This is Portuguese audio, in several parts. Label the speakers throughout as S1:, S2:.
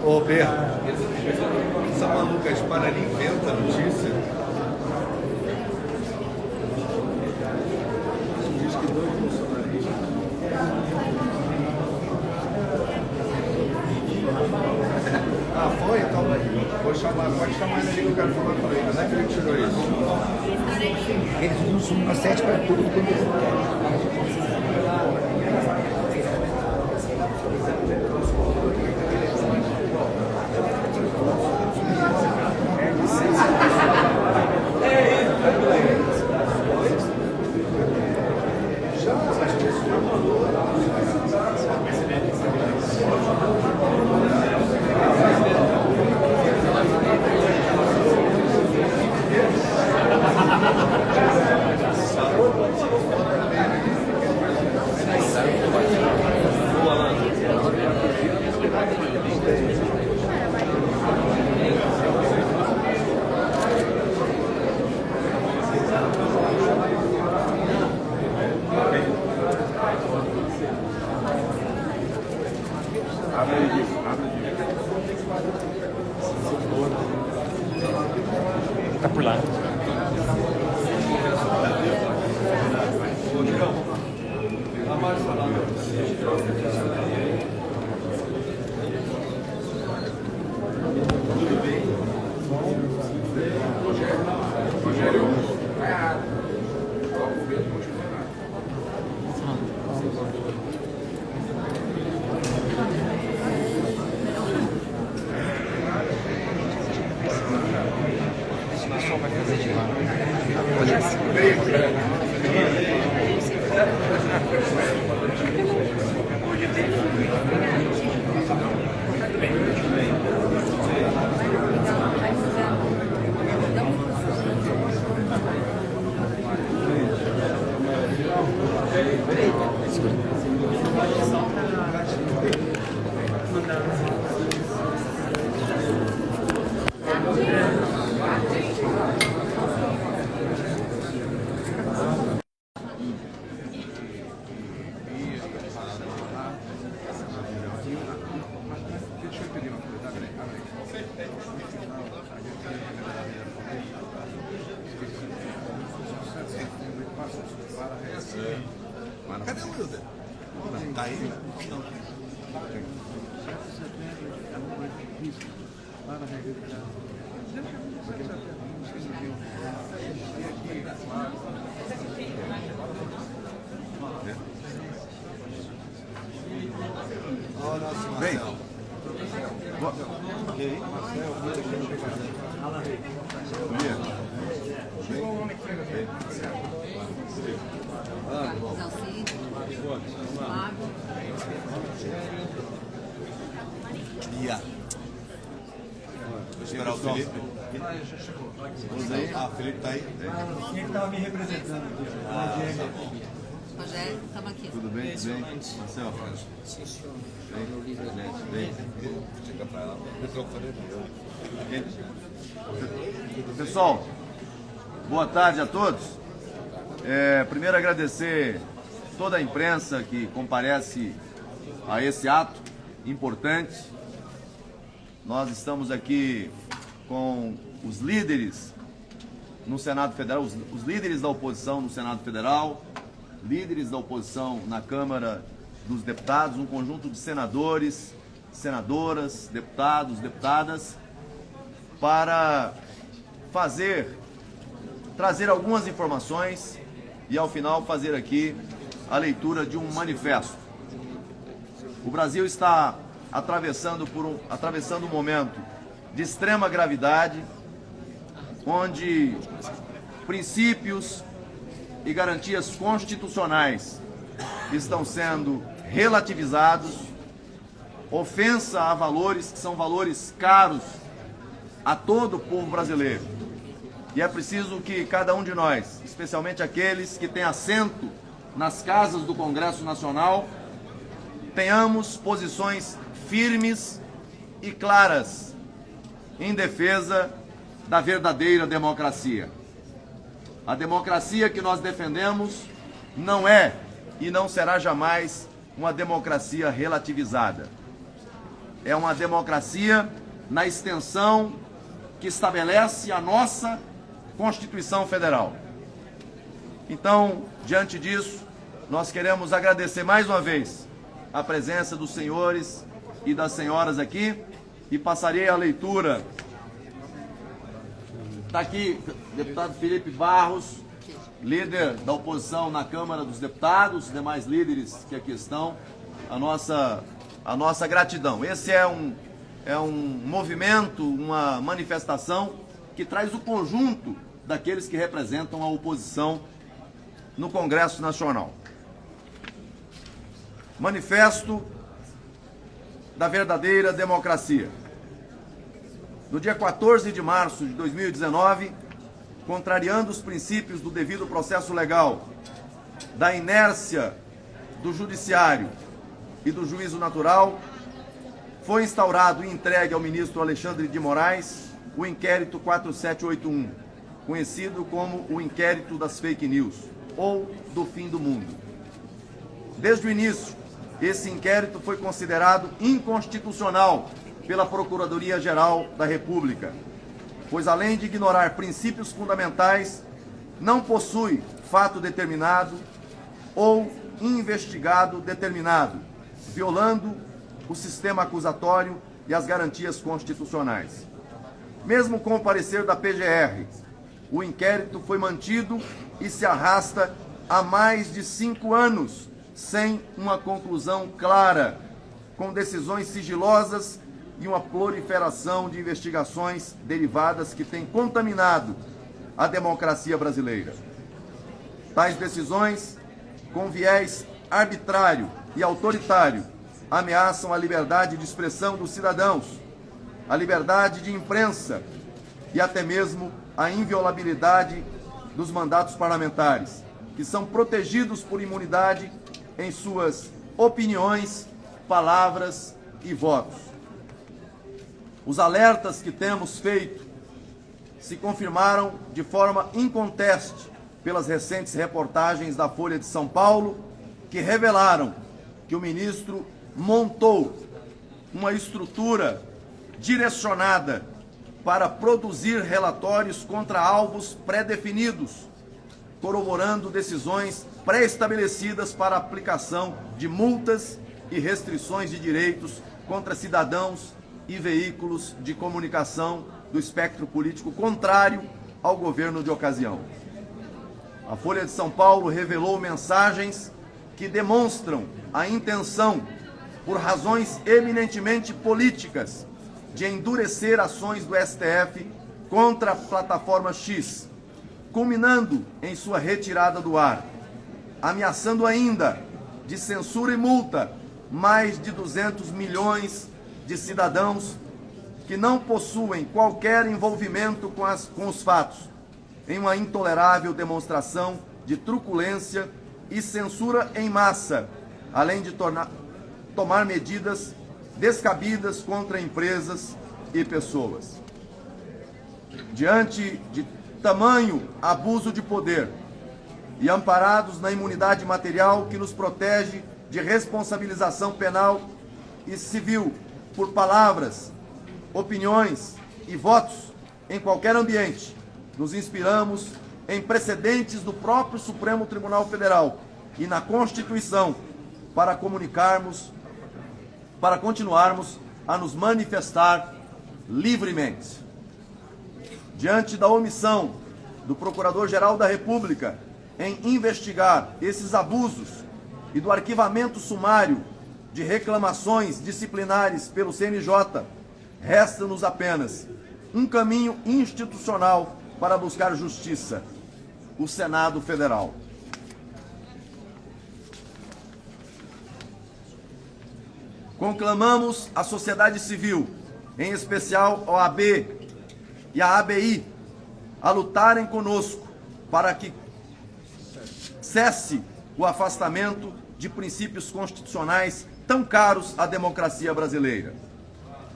S1: Ô, Berto, essa maluca espalha ali, inventa a notícia. Diz que dois bolsonaristas. Ah, foi? Então, vou chamar, pode chamar ele ali que eu quero falar com ele. Onde é que ele tirou isso?
S2: Eles usam uma 7 para tudo quando eles querem.
S3: Tá por lá.
S1: Cadê o Wilder? Tá aí? Ó, nosso Marcelo. Bia. Vou esperar o Felipe. Ah, o Felipe tá aí?
S4: Quem que estava me representando aqui?
S5: Rogério, estamos aqui.
S6: Tudo bem? Tudo bem? Marcelo? Bem.
S1: Chega pra lá. O microfone é meu.
S6: Pessoal, boa tarde a todos. Primeiro agradecer toda a imprensa que comparece a esse ato importante. Nós estamos aqui com os líderes no Senado Federal, os líderes da oposição no Senado Federal, líderes da oposição na Câmara dos Deputados, um conjunto de senadores, senadoras, deputados, deputadas, para trazer algumas informações e, ao final, fazer aqui a leitura de um manifesto. O Brasil está atravessando um momento de extrema gravidade, onde princípios e garantias constitucionais estão sendo relativizados, ofensa a valores que são valores caros a todo o povo brasileiro. E é preciso que cada um de nós, especialmente aqueles que têm assento nas casas do Congresso Nacional, tenhamos posições firmes e claras em defesa da verdadeira democracia. A democracia que nós defendemos não é e não será jamais uma democracia relativizada. é uma democracia na extensão que estabelece a nossa Constituição Federal. Então, diante disso, nós queremos agradecer mais uma vez a presença dos senhores e das senhoras aqui e passarei a leitura. Está aqui o deputado Felipe Barros, líder da oposição na Câmara dos Deputados, os demais líderes que aqui estão, a nossa gratidão. Esse é um movimento, uma manifestação que traz o conjunto daqueles que representam a oposição no Congresso Nacional. Manifesto da verdadeira democracia. No dia 14 de março de 2019, contrariando os princípios do devido processo legal, da inércia do judiciário e do juízo natural, foi instaurado e entregue ao ministro Alexandre de Moraes o inquérito 4781, conhecido como o inquérito das fake news, ou do fim do mundo. Desde o início, esse inquérito foi considerado inconstitucional pela Procuradoria-Geral da República, pois além de ignorar princípios fundamentais, não possui fato determinado ou investigado determinado, violando o sistema acusatório e as garantias constitucionais. Mesmo com o parecer da PGR, o inquérito foi mantido e se arrasta há mais de 5 anos, sem uma conclusão clara, com decisões sigilosas e uma proliferação de investigações derivadas que têm contaminado a democracia brasileira. Tais decisões, com viés arbitrário e autoritário, ameaçam a liberdade de expressão dos cidadãos, a liberdade de imprensa e até mesmo a inviolabilidade dos mandatos parlamentares, que são protegidos por imunidade em suas opiniões, palavras e votos. Os alertas que temos feito se confirmaram de forma inconteste pelas recentes reportagens da Folha de São Paulo, que revelaram que o ministro montou uma estrutura direcionada para produzir relatórios contra alvos pré-definidos, corroborando decisões pré-estabelecidas para a aplicação de multas e restrições de direitos contra cidadãos e veículos de comunicação do espectro político contrário ao governo de ocasião. A Folha de São Paulo revelou mensagens que demonstram a intenção, por razões eminentemente políticas, de endurecer ações do STF contra a plataforma X, culminando em sua retirada do ar, ameaçando ainda de censura e multa mais de 200 milhões de cidadãos que não possuem qualquer envolvimento com os fatos, em uma intolerável demonstração de truculência e censura em massa, além de tomar medidas descabidas contra empresas e pessoas. Diante de tamanho abuso de poder e amparados na imunidade material que nos protege de responsabilização penal e civil por palavras, opiniões e votos em qualquer ambiente, nos inspiramos em precedentes do próprio Supremo Tribunal Federal e na Constituição para continuarmos a nos manifestar livremente. Diante da omissão do Procurador-Geral da República em investigar esses abusos e do arquivamento sumário de reclamações disciplinares pelo CNJ, resta-nos apenas um caminho institucional para buscar justiça: o Senado Federal. Conclamamos a sociedade civil, em especial a OAB e a ABI, a lutarem conosco para que cesse o afastamento de princípios constitucionais tão caros à democracia brasileira.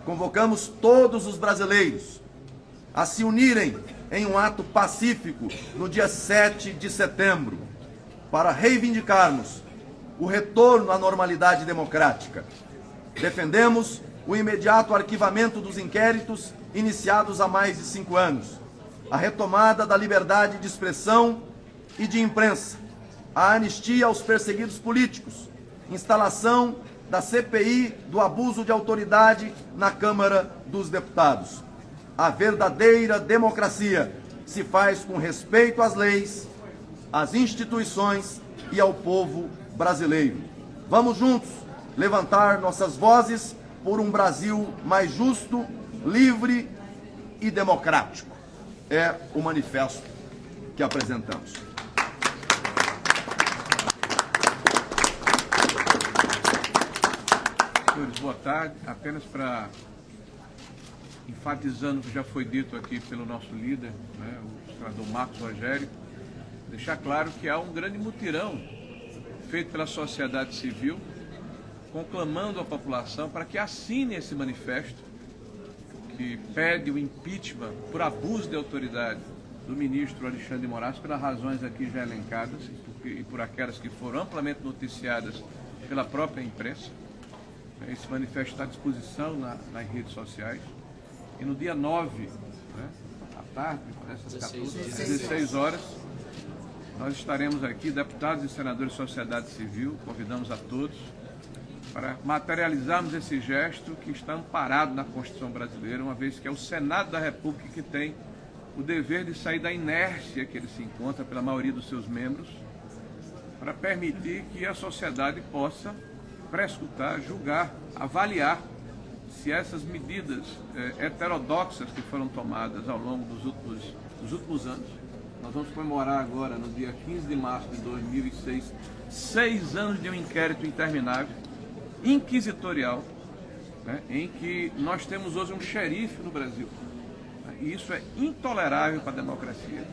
S6: Convocamos todos os brasileiros a se unirem em um ato pacífico no dia 7 de setembro, para reivindicarmos o retorno à normalidade democrática. Defendemos o imediato arquivamento dos inquéritos iniciados há mais de 5 anos, a retomada da liberdade de expressão e de imprensa, a anistia aos perseguidos políticos, instalação da CPI do abuso de autoridade na Câmara dos Deputados. A verdadeira democracia se faz com respeito às leis, às instituições e ao povo brasileiro. Vamos juntos levantar nossas vozes por um Brasil mais justo, livre e democrático. É o manifesto que apresentamos.
S3: Senhores, boa tarde. Apenas para enfatizando o que já foi dito aqui pelo nosso líder, né, o senador Marcos Rogério, deixar claro que há um grande mutirão feito pela sociedade civil, conclamando a população para que assine esse manifesto que pede o impeachment por abuso de autoridade do ministro Alexandre de Moraes, pelas razões aqui já elencadas e por aquelas que foram amplamente noticiadas pela própria imprensa. Esse manifesto está à disposição nas redes sociais. E no dia 9, né, à tarde, às 16 horas, nós estaremos aqui, deputados e senadores de sociedade civil, convidamos a todos para materializarmos esse gesto que está amparado na Constituição brasileira, uma vez que é o Senado da República que tem o dever de sair da inércia que ele se encontra pela maioria dos seus membros, para permitir que a sociedade possa prescrutar, julgar, avaliar se essas medidas heterodoxas que foram tomadas ao longo dos últimos anos. Nós vamos comemorar agora, no dia 15 de março de 2006, 6 anos de um inquérito interminável, inquisitorial, né, em que nós temos hoje um xerife no Brasil. E isso é intolerável para a democracia.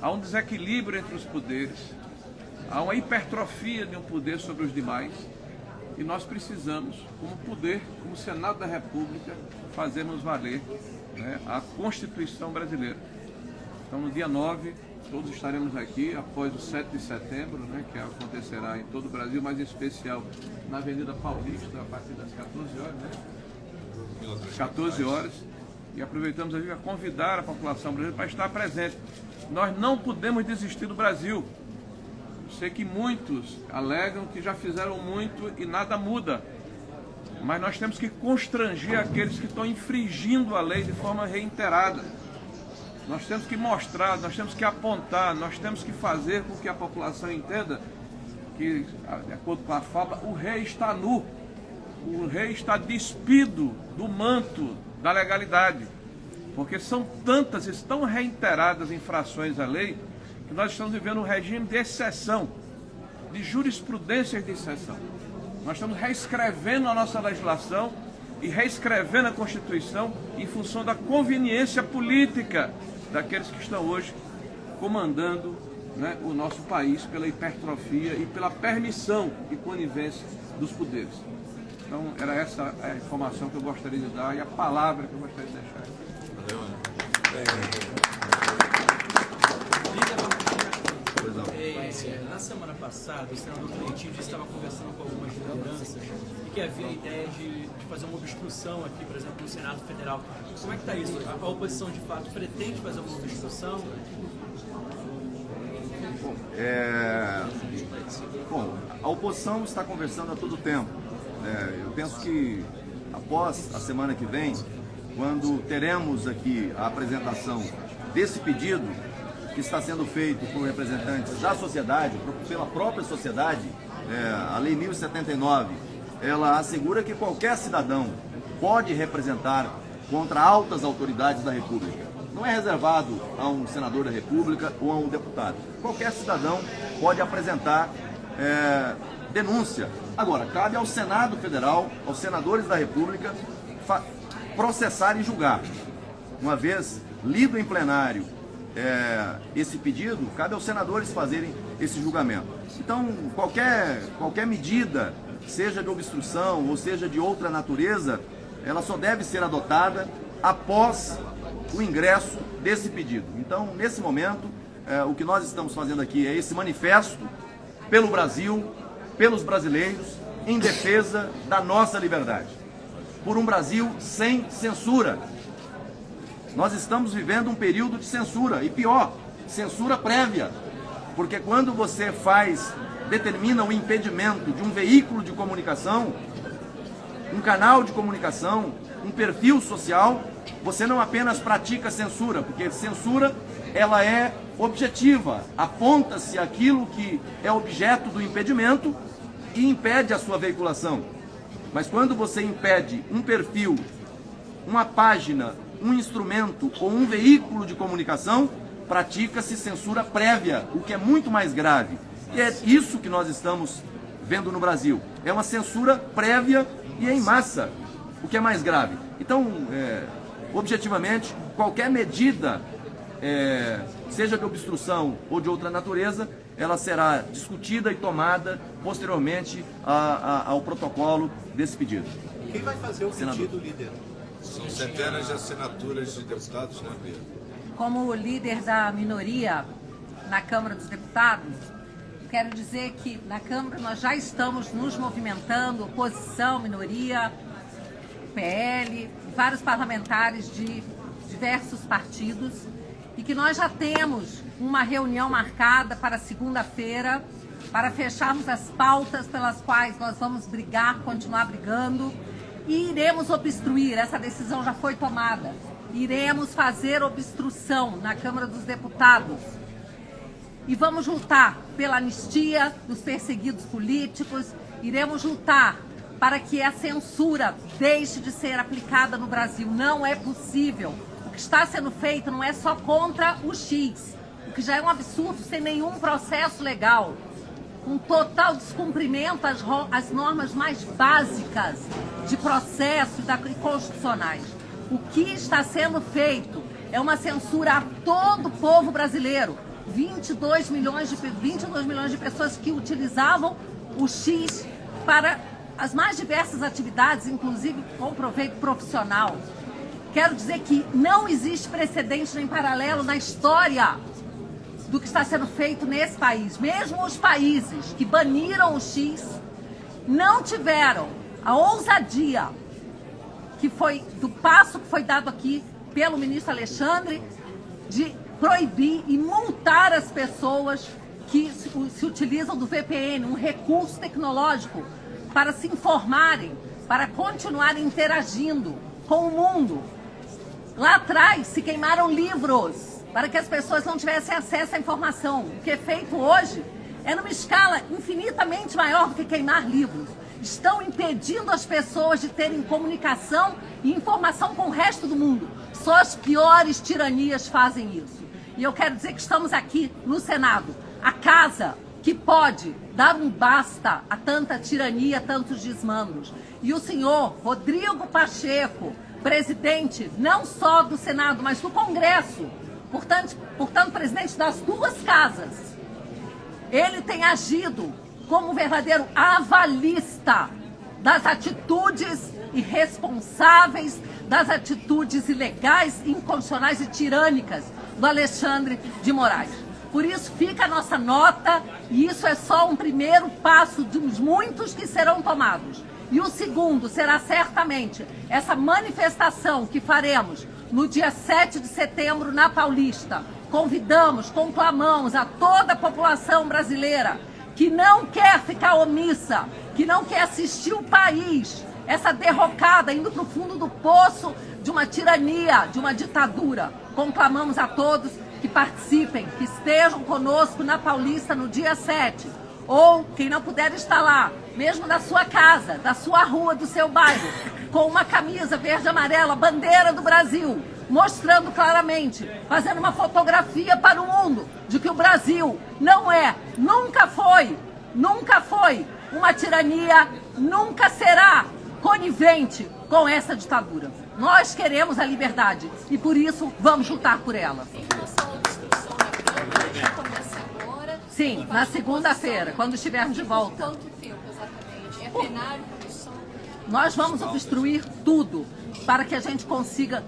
S3: Há um desequilíbrio entre os poderes, há uma hipertrofia de um poder sobre os demais, e nós precisamos, como poder, como Senado da República, fazermos valer, né, a Constituição brasileira. Então, no dia 9, todos estaremos aqui, após o 7 de setembro, né, que acontecerá em todo o Brasil, mas em especial na Avenida Paulista, a partir das 14 horas, né? 14 horas. E aproveitamos aqui para convidar a população brasileira para estar presente. Nós não podemos desistir do Brasil. Sei que muitos alegam que já fizeram muito e nada muda. Mas nós temos que constranger aqueles que estão infringindo a lei de forma reiterada. Nós temos que mostrar, nós temos que apontar, nós temos que fazer com que a população entenda que, de acordo com a fala, o rei está nu. O rei está despido do manto da legalidade. Porque são tantas e tão reiteradas infrações à lei que nós estamos vivendo um regime de exceção, de jurisprudências de exceção. Nós estamos reescrevendo a nossa legislação e reescrevendo a Constituição em função da conveniência política daqueles que estão hoje comandando, né, o nosso país pela hipertrofia e pela permissão e conivência dos poderes. Então, era essa a informação que eu gostaria de dar e a palavra que eu gostaria de deixar.
S7: Na semana passada, o senador Cleitinho estava conversando com algumas lideranças e que havia a ideia de fazer uma obstrução aqui, por exemplo, no Senado Federal. Como é que está isso? A oposição, de fato, pretende fazer uma obstrução?
S6: Bom, a oposição está conversando a todo tempo. Eu penso que após a semana que vem, quando teremos aqui a apresentação desse pedido que está sendo feito por representantes da sociedade, pela própria sociedade, a Lei 1079, ela assegura que qualquer cidadão pode representar contra altas autoridades da República. Não é reservado a um senador da República ou a um deputado. Qualquer cidadão pode apresentar denúncia. Agora, cabe ao Senado Federal, aos senadores da República, processar e julgar. Uma vez lido em plenário esse pedido, cabe aos senadores fazerem esse julgamento. Então, qualquer medida, seja de obstrução ou seja de outra natureza, ela só deve ser adotada após o ingresso desse pedido. Então, nesse momento, o que nós estamos fazendo aqui é esse manifesto pelo Brasil, pelos brasileiros, em defesa da nossa liberdade. por um Brasil sem censura. Nós estamos vivendo um período de censura, e pior, censura prévia. Porque quando você determina o impedimento de um veículo de comunicação, um canal de comunicação, um perfil social, você não apenas pratica censura, porque censura ela é objetiva, aponta-se aquilo que é objeto do impedimento e impede a sua veiculação. Mas quando você impede um perfil, uma página, um instrumento ou um veículo de comunicação, pratica-se censura prévia, o que é muito mais grave. E é isso que nós estamos vendo no Brasil. É uma censura prévia e em massa, o que é mais grave. Então, objetivamente, qualquer medida, seja de obstrução ou de outra natureza, ela será discutida e tomada posteriormente ao protocolo desse pedido.
S4: Quem vai fazer o pedido, líder?
S1: São centenas de assinaturas de deputados, né, Bia?
S5: Como líder da minoria na Câmara dos Deputados, quero dizer que na Câmara nós já estamos nos movimentando, oposição, minoria, PL, vários parlamentares de diversos partidos, e que nós já temos uma reunião marcada para segunda-feira para fecharmos as pautas pelas quais nós vamos brigar, continuar brigando, e iremos obstruir. Essa decisão já foi tomada. Iremos fazer obstrução na Câmara dos Deputados e vamos lutar pela anistia dos perseguidos políticos, iremos lutar para que a censura deixe de ser aplicada no Brasil. Não é possível. O que está sendo feito não é só contra o X, o que já é um absurdo, sem nenhum processo legal, um total descumprimento às normas mais básicas de processo e constitucionais. O que está sendo feito é uma censura a todo o povo brasileiro. 22 milhões de pessoas que utilizavam o X para as mais diversas atividades, inclusive com proveito profissional. Quero dizer que não existe precedente nem paralelo na história do que está sendo feito nesse país. Mesmo os países que baniram o X não tiveram a ousadia do passo que foi dado aqui pelo ministro Alexandre de proibir e multar as pessoas que se utilizam do VPN, um recurso tecnológico para se informarem, para continuarem interagindo com o mundo. Lá atrás se queimaram livros para que as pessoas não tivessem acesso à informação. O que é feito hoje é numa escala infinitamente maior do que queimar livros. Estão impedindo as pessoas de terem comunicação e informação com o resto do mundo. Só as piores tiranias fazem isso. E eu quero dizer que estamos aqui no Senado, a casa que pode dar um basta a tanta tirania, a tantos desmandos. E o senhor Rodrigo Pacheco, presidente não só do Senado, mas do Congresso, portanto presidente das duas casas, ele tem agido como um verdadeiro avalista das atitudes irresponsáveis, das atitudes ilegais, inconstitucionais e tirânicas do Alexandre de Moraes. Por isso fica a nossa nota, e isso é só um primeiro passo dos muitos que serão tomados. E o segundo será certamente essa manifestação que faremos no dia 7 de setembro na Paulista. Convidamos, conclamamos a toda a população brasileira que não quer ficar omissa, que não quer assistir o país, essa derrocada, indo para o fundo do poço de uma tirania, de uma ditadura. Conclamamos a todos que participem, que estejam conosco na Paulista no dia 7. Ou, quem não puder estar lá, mesmo da sua casa, da sua rua, do seu bairro, com uma camisa verde e amarela, bandeira do Brasil, mostrando claramente, fazendo uma fotografia para o mundo, de que o Brasil não é, nunca foi uma tirania, nunca será conivente com essa ditadura. Nós queremos a liberdade e por isso vamos lutar por ela. Sim, na segunda-feira, quando estivermos de volta.
S8: Quanto tempo exatamente? É plenário, comissão?
S5: Nós vamos obstruir tudo para que a gente consiga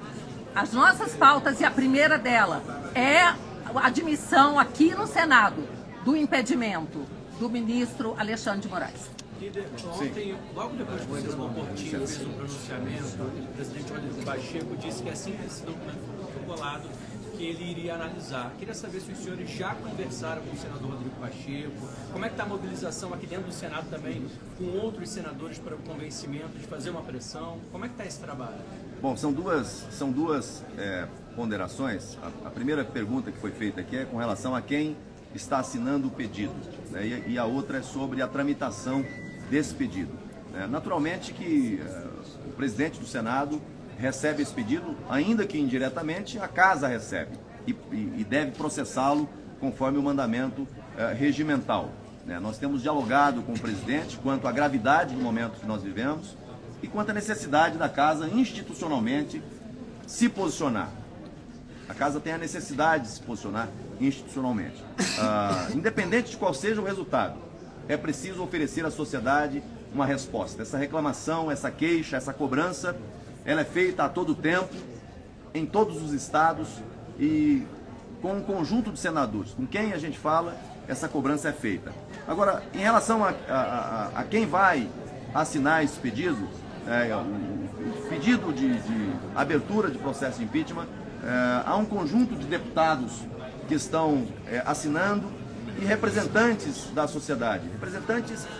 S5: as nossas pautas, e a primeira dela é a admissão aqui no Senado do impedimento do ministro Alexandre de Moraes.
S7: Líder, ontem, logo depois que o senador Portinho fez um pronunciamento, o presidente Rodrigo Pacheco disse que assim que esse documento for protocolado, que ele iria analisar. Queria saber se os senhores já conversaram com o senador Rodrigo Pacheco, como é que está a mobilização aqui dentro do Senado também, com outros senadores para o convencimento de fazer uma pressão, como é que está esse trabalho?
S6: Bom, são duas ponderações. A primeira pergunta que foi feita aqui é com relação a quem está assinando o pedido, né? E a outra é sobre a tramitação desse pedido. Naturalmente que o presidente do Senado recebe esse pedido, ainda que indiretamente, a Casa recebe e deve processá-lo conforme o mandamento regimental. Nós temos dialogado com o presidente quanto à gravidade do momento que nós vivemos e quanto à necessidade da Casa institucionalmente se posicionar. A Casa tem a necessidade de se posicionar institucionalmente. Independente de qual seja o resultado, é preciso oferecer à sociedade uma resposta. Essa reclamação, essa queixa, essa cobrança, ela é feita a todo tempo, em todos os estados e com um conjunto de senadores. Com quem a gente fala, essa cobrança é feita. Agora, em relação a quem vai assinar esse pedido, o pedido de abertura de processo de impeachment, há um conjunto de deputados que estão assinando e representantes da sociedade,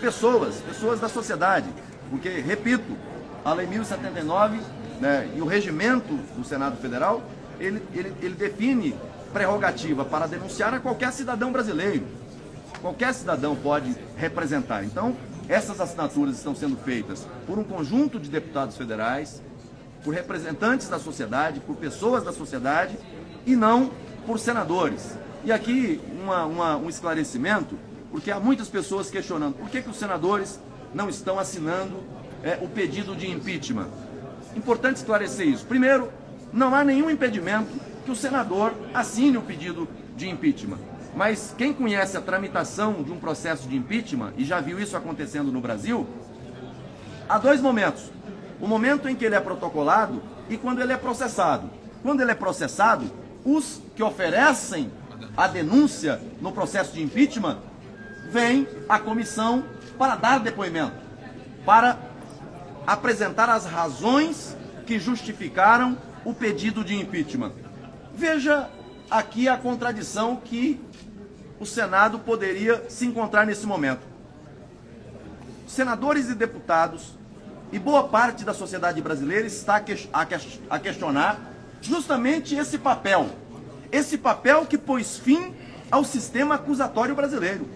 S6: pessoas da sociedade, porque, repito, a Lei 1079 e o regimento do Senado Federal, ele define prerrogativa para denunciar a qualquer cidadão brasileiro. Qualquer cidadão pode representar. Então, essas assinaturas estão sendo feitas por um conjunto de deputados federais, por representantes da sociedade, por pessoas da sociedade e não por senadores. E aqui um esclarecimento, porque há muitas pessoas questionando por que os senadores não estão assinando o pedido de impeachment. Importante esclarecer isso. Primeiro, não há nenhum impedimento que o senador assine o pedido de impeachment. Mas quem conhece a tramitação de um processo de impeachment, e já viu isso acontecendo no Brasil, há dois momentos. O momento em que ele é protocolado e quando ele é processado. Quando ele é processado, os que oferecem a denúncia no processo de impeachment vêm à comissão para dar depoimento, para apresentar as razões que justificaram o pedido de impeachment. Veja aqui a contradição que o Senado poderia se encontrar nesse momento. Senadores e deputados e boa parte da sociedade brasileira está a questionar justamente esse papel que pôs fim ao sistema acusatório brasileiro,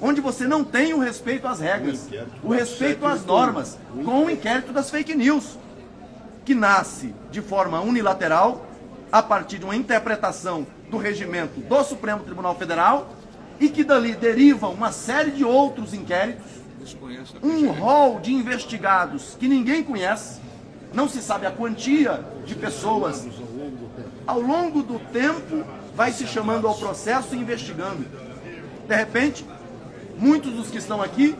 S6: onde você não tem o respeito às regras, o respeito às normas, com o inquérito das fake news, que nasce de forma unilateral, a partir de uma interpretação do regimento do Supremo Tribunal Federal, e que dali deriva uma série de outros inquéritos, um rol de investigados que ninguém conhece, não se sabe a quantia de pessoas. Ao longo do tempo, vai se chamando ao processo e investigando. De repente, muitos dos que estão aqui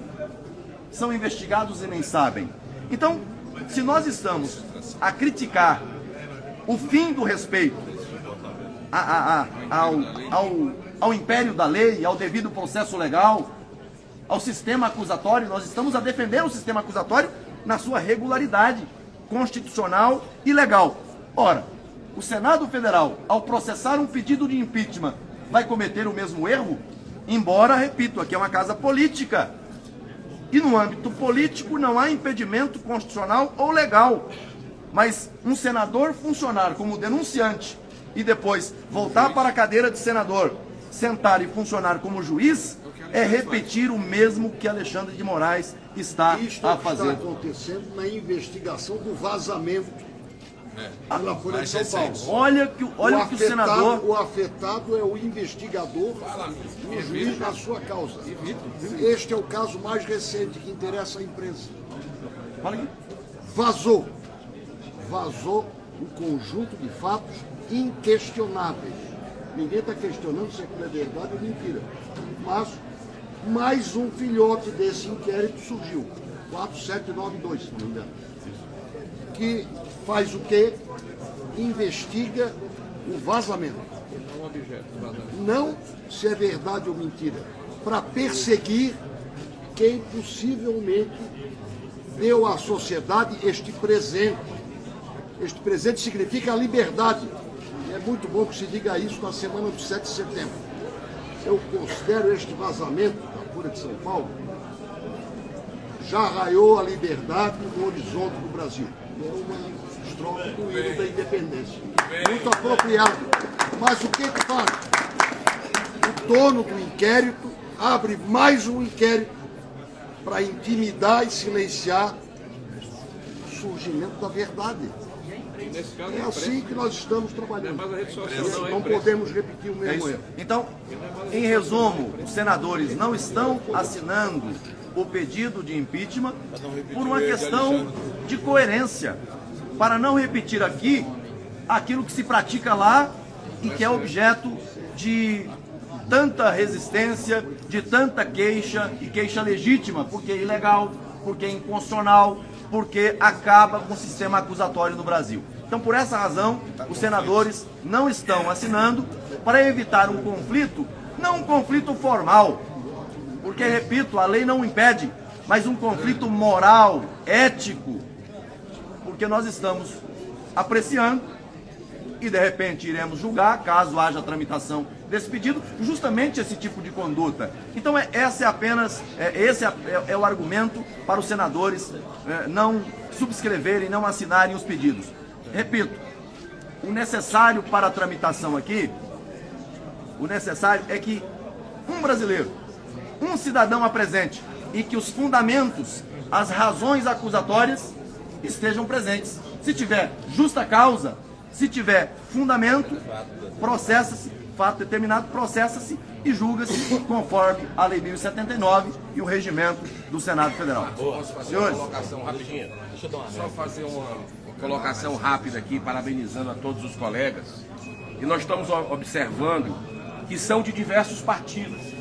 S6: são investigados e nem sabem. Então, se nós estamos a criticar o fim do respeito ao império da lei, ao devido processo legal, ao sistema acusatório, nós estamos a defender o sistema acusatório na sua regularidade constitucional e legal. Ora, o Senado Federal, ao processar um pedido de impeachment, vai cometer o mesmo erro? Embora, repito, aqui é uma casa política. E no âmbito político não há impedimento constitucional ou legal. Mas um senador funcionar como denunciante e depois voltar para a cadeira de senador, sentar e funcionar como juiz, é repetir o mesmo que Alexandre de Moraes está a fazer.
S9: Está acontecendo na investigação do vazamento pela Folha de São Paulo.
S6: Olha que o senador...
S9: O afetado é o investigador e o juiz na sua causa. Este é o caso mais recente que interessa à imprensa. Vazou um conjunto de fatos inquestionáveis. Ninguém está questionando se aquilo é verdade ou mentira. Mas mais um filhote desse inquérito surgiu, 4792, se não me engano, que faz o quê? Investiga o vazamento. Não se é verdade ou mentira, para perseguir quem possivelmente deu à sociedade este presente. Este presente significa a liberdade. E é muito bom que se diga isso na semana do 7 de setembro. Eu considero este vazamento da Folha de São Paulo já raiou a liberdade no horizonte do Brasil. É uma estrofe do hino da independência. Muito apropriado. Mas o que faz? O dono do inquérito abre mais um inquérito para intimidar e silenciar o surgimento da verdade. É assim que nós estamos trabalhando. Não podemos repetir o mesmo erro.
S6: Então, em resumo, os senadores não estão assinando o pedido de impeachment por uma questão de coerência, para não repetir aqui aquilo que se pratica lá e que é objeto de tanta resistência, de tanta queixa, e queixa legítima, porque é ilegal, porque é inconstitucional, porque acaba com o sistema acusatório no Brasil. Então, por essa razão, os senadores não estão assinando para evitar um conflito, não um conflito formal, porque, repito, a lei não impede, mas um conflito moral, ético, porque nós estamos apreciando e, de repente, iremos julgar, caso haja tramitação desse pedido, justamente esse tipo de conduta. Então, esse é o argumento para os senadores não subscreverem, não assinarem os pedidos. Repito, o necessário para a tramitação aqui, o necessário é que um brasileiro, um cidadão apresente e que os fundamentos, as razões acusatórias estejam presentes. Se tiver justa causa, se tiver fundamento, processa-se, fato determinado, processa-se e julga-se conforme a Lei 1079 e o regimento do Senado Federal.
S10: Posso fazer uma colocação rapidinha? Só fazer uma colocação rápida aqui, parabenizando a todos os colegas. E nós estamos observando que são de diversos partidos.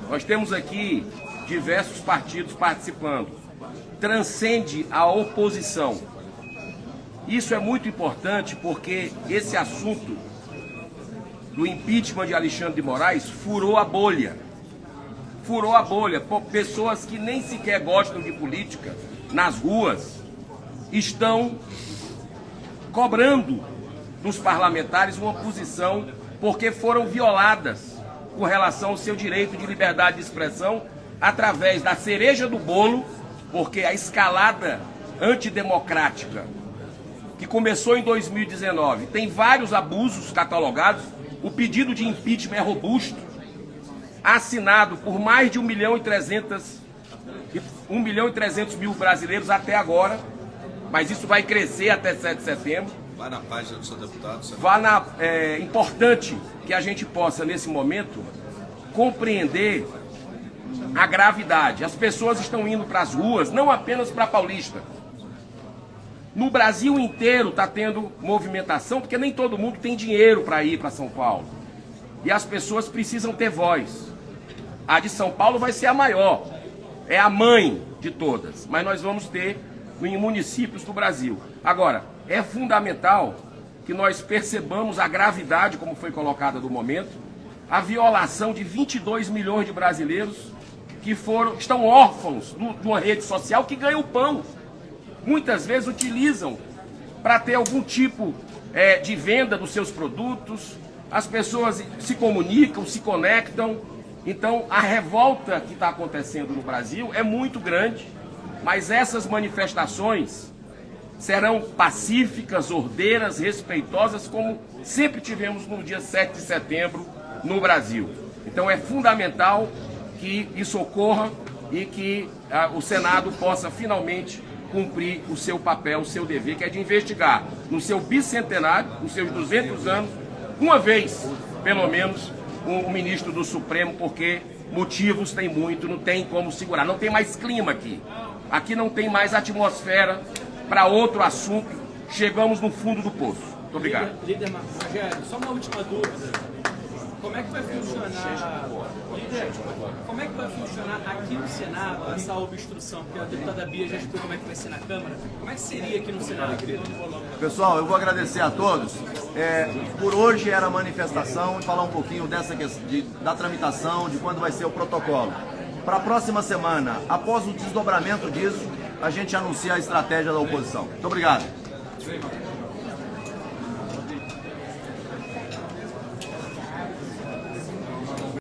S10: Nós temos aqui diversos partidos participando. Transcende a oposição. Isso é muito importante porque esse assunto do impeachment de Alexandre de Moraes furou a bolha. Furou a bolha. Pessoas que nem sequer gostam de política nas ruas estão cobrando dos parlamentares uma posição porque foram violadas com relação ao seu direito de liberdade de expressão através da cereja do bolo, porque a escalada antidemocrática que começou em 2019 tem vários abusos catalogados. O pedido de impeachment é robusto, assinado por mais de 1.300.000 brasileiros até agora, mas isso vai crescer até 7 de setembro.
S1: Vai na página do seu deputado.
S10: É importante que a gente possa, nesse momento, compreender a gravidade. As pessoas estão indo para as ruas, não apenas para Paulista. No Brasil inteiro está tendo movimentação, porque nem todo mundo tem dinheiro para ir para São Paulo. E as pessoas precisam ter voz. A de São Paulo vai ser a maior, é a mãe de todas, mas nós vamos ter em municípios do Brasil. Agora, é fundamental que nós percebamos a gravidade, como foi colocada no momento, a violação de 22 milhões de brasileiros que estão órfãos de uma rede social que ganha o pão. Muitas vezes utilizam para ter algum tipo de venda dos seus produtos, as pessoas se comunicam, se conectam. Então, a revolta que está acontecendo no Brasil é muito grande, mas essas manifestações serão pacíficas, ordeiras, respeitosas, como sempre tivemos no dia 7 de setembro no Brasil. Então, é fundamental que isso ocorra e que o Senado possa finalmente cumprir o seu papel, o seu dever, que é de investigar no seu bicentenário, nos seus 200 anos, uma vez, pelo menos, um ministro do Supremo, porque motivos tem muito, não tem como segurar, não tem mais clima aqui. Aqui não tem mais atmosfera para outro assunto, chegamos no fundo do poço. Muito obrigado.
S7: Líder Rogério, só uma última dúvida. Como é que vai funcionar, líder, como é que vai funcionar aqui no Senado essa obstrução? Porque a deputada Bia já explicou como é que vai ser na Câmara. Como é que seria aqui no Senado, querido?
S6: Pessoal, eu vou agradecer a todos. Por hoje era a manifestação e falar um pouquinho da tramitação, de quando vai ser o protocolo. para a próxima semana, após o desdobramento disso, a gente anuncia a estratégia da oposição. Muito obrigado.